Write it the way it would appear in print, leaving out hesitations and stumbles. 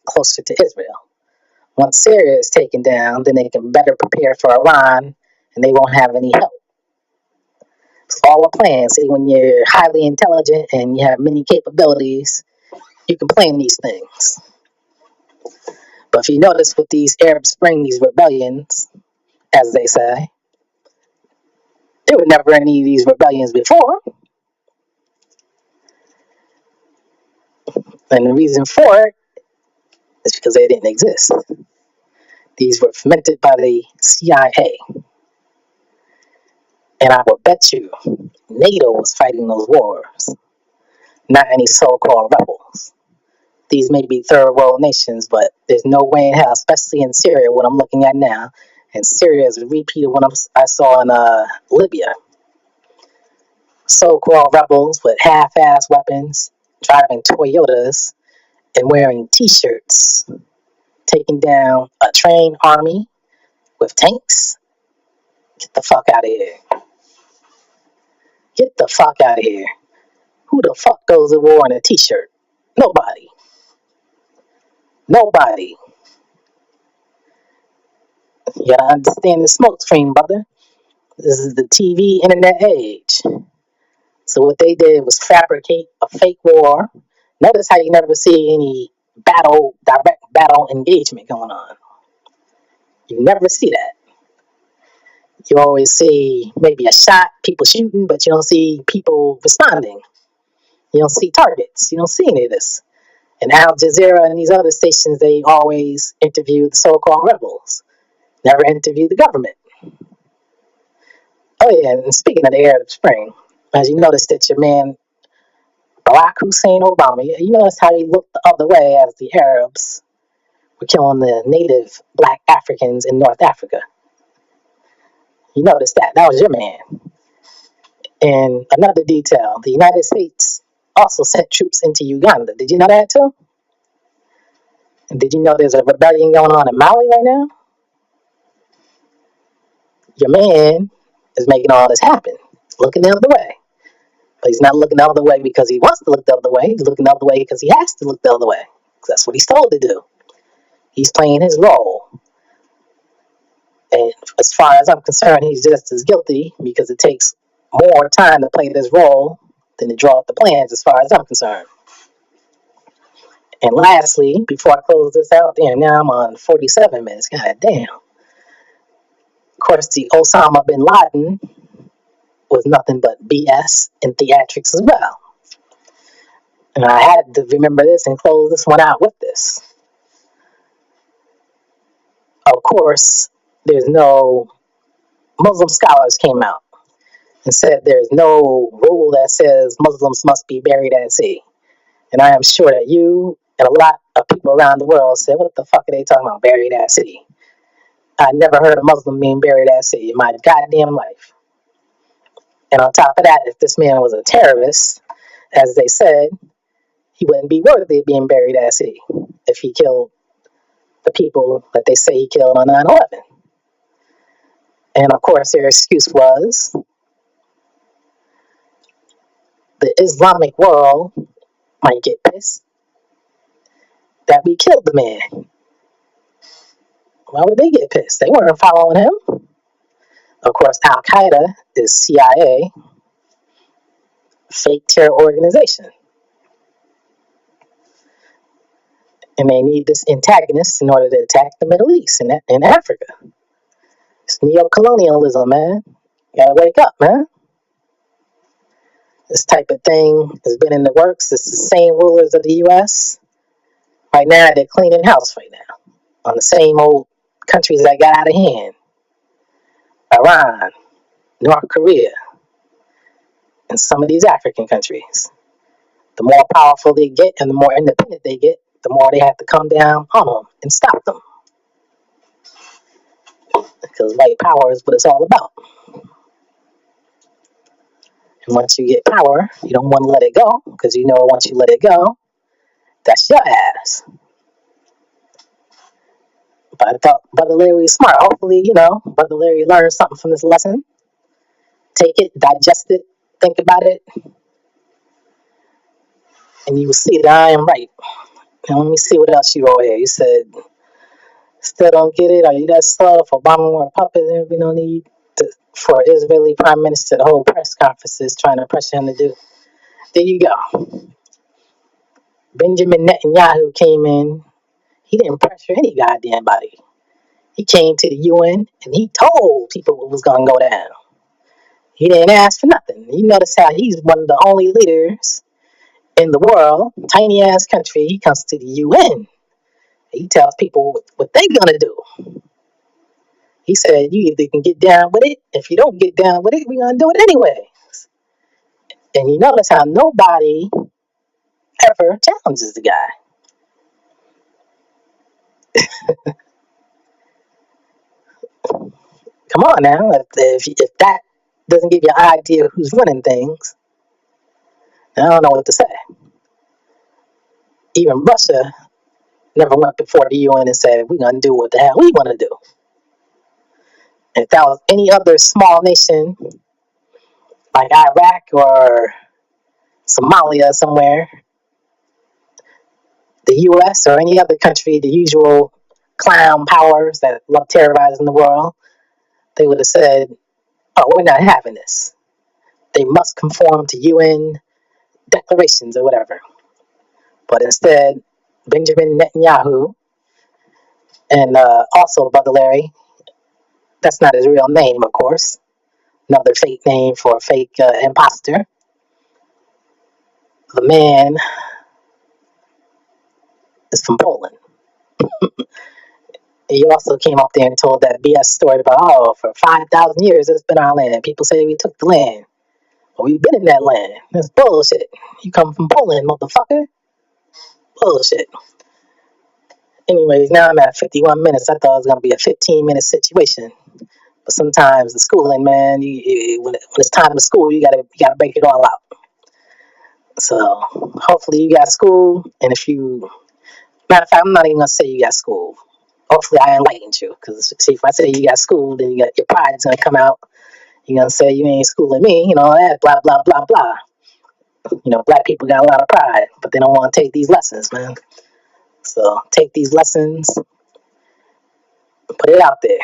closer to Israel. Once Syria is taken down, then they can better prepare for Iran and they won't have any help. It's all a plan. See, when you're highly intelligent and you have many capabilities, you can plan these things. But if you notice with these Arab Spring, these rebellions, as they say, there were never any of these rebellions before. And the reason for it is because they didn't exist. These were fomented by the CIA. And I will bet you NATO was fighting those wars, not any so-called rebels. These may be third world nations, but there's no way in hell, especially in Syria, what I'm looking at now. And Syria is a repeat of what I saw in Libya. So-called rebels with half-ass weapons, driving Toyotas, and wearing T-shirts, taking down a trained army with tanks. Get the fuck out of here. Get the fuck out of here. Who the fuck goes to war in a T-shirt? Nobody. Nobody. You gotta understand the smoke screen, brother. This is the TV internet age. So what they did was fabricate a fake war. Notice how you never see any direct battle engagement going on. You never see that. You always see maybe a shot, people shooting, but you don't see people responding. You don't see targets. You don't see any of this. And Al Jazeera and these other stations, they always interview the so-called rebels. Never interview the government. Oh yeah, and speaking of the Arab Spring, as you notice that your man Barack Hussein Obama, you notice how he looked the other way as the Arabs were killing the native black Africans in North Africa. You noticed that. That was your man. And another detail, the United States also sent troops into Uganda. Did you know that too? And did you know there's a rebellion going on in Mali right now? Your man is making all this happen, looking the other way. But he's not looking the other way because he wants to look the other way. He's looking the other way because he has to look the other way. That's what he's told to do. He's playing his role. And as far as I'm concerned, he's just as guilty because it takes more time to play this role than to draw up the plans as far as I'm concerned. And lastly, before I close this out, damn, now I'm on 47 minutes. God damn. Of course, the Osama bin Laden was nothing but BS and theatrics as well. And I had to remember this and close this one out with this. Of course, there's no Muslim scholars came out and said there's no rule that says Muslims must be buried at sea. And I am sure that you and a lot of people around the world said, what the fuck are they talking about, buried at sea? I never heard a Muslim being buried at sea in my goddamn life. And on top of that, if this man was a terrorist, as they said, he wouldn't be worthy of being buried at sea if he killed the people that they say he killed on 9/11. And of course, their excuse was the Islamic world might get pissed that we killed the man. Why would they get pissed? They weren't following him. Of course, Al Qaeda is CIA, fake terror organization. And they need this antagonist in order to attack the Middle East and Africa. It's neo-colonialism, man. You gotta wake up, man. This type of thing has been in the works. It's the same rulers of the U.S. Right now, they're cleaning house right now on the same old countries that got out of hand. Iran, North Korea, and some of these African countries. The more powerful they get and the more independent they get, the more they have to come down on them and stop them. Because white power is what it's all about. And once you get power, you don't want to let it go, because you know once you let it go, that's your ass. But I thought Brother Larry was smart. Hopefully, Brother Larry learned something from this lesson. Take it, digest it, think about it, and you will see that I am right. And let me see what else you wrote here. You said, still don't get it? Are you that slow? If Obama were a puppet, there would be no need for Israeli prime minister to hold press conferences trying to pressure him to do. There you go. Benjamin Netanyahu came in. He didn't pressure any goddamn body. He came to the UN and he told people what was going to go down. He didn't ask for nothing. You notice how he's one of the only leaders in the world, tiny ass country. He comes to the UN. He tells people what they're going to do. He said, you either can get down with it. If you don't get down with it, we're going to do it anyway. And you notice how nobody ever challenges the guy. Come on now. If that doesn't give you an idea of who's running things, I don't know what to say. Even Russia never went before the UN and said, we're going to do what the hell we want to do. And if that was any other small nation, like Iraq or Somalia somewhere, the US or any other country, the usual clown powers that love terrorizing the world, they would have said, oh, we're not having this. They must conform to UN declarations or whatever. But instead, Benjamin Netanyahu and also Baudelaire, that's not his real name, of course. Another fake name for a fake imposter. The man is from Poland. He also came up there and told that BS story about, oh, for 5,000 years it's been our land. People say we took the land. Well, we've been in that land. That's bullshit. You come from Poland, motherfucker. Bullshit. Anyways, now I'm at 51 minutes. I thought it was going to be a 15-minute situation. But sometimes the schooling, man, when it's time to school, you gotta break it all out. So hopefully you got school, and matter of fact, I'm not even gonna say you got school. Hopefully I enlightened you, because see, if I say you got school, then your pride's gonna come out. You're gonna say you ain't schooling me, that blah blah blah blah. Black people got a lot of pride, but they don't want to take these lessons, man. So take these lessons, put it out there.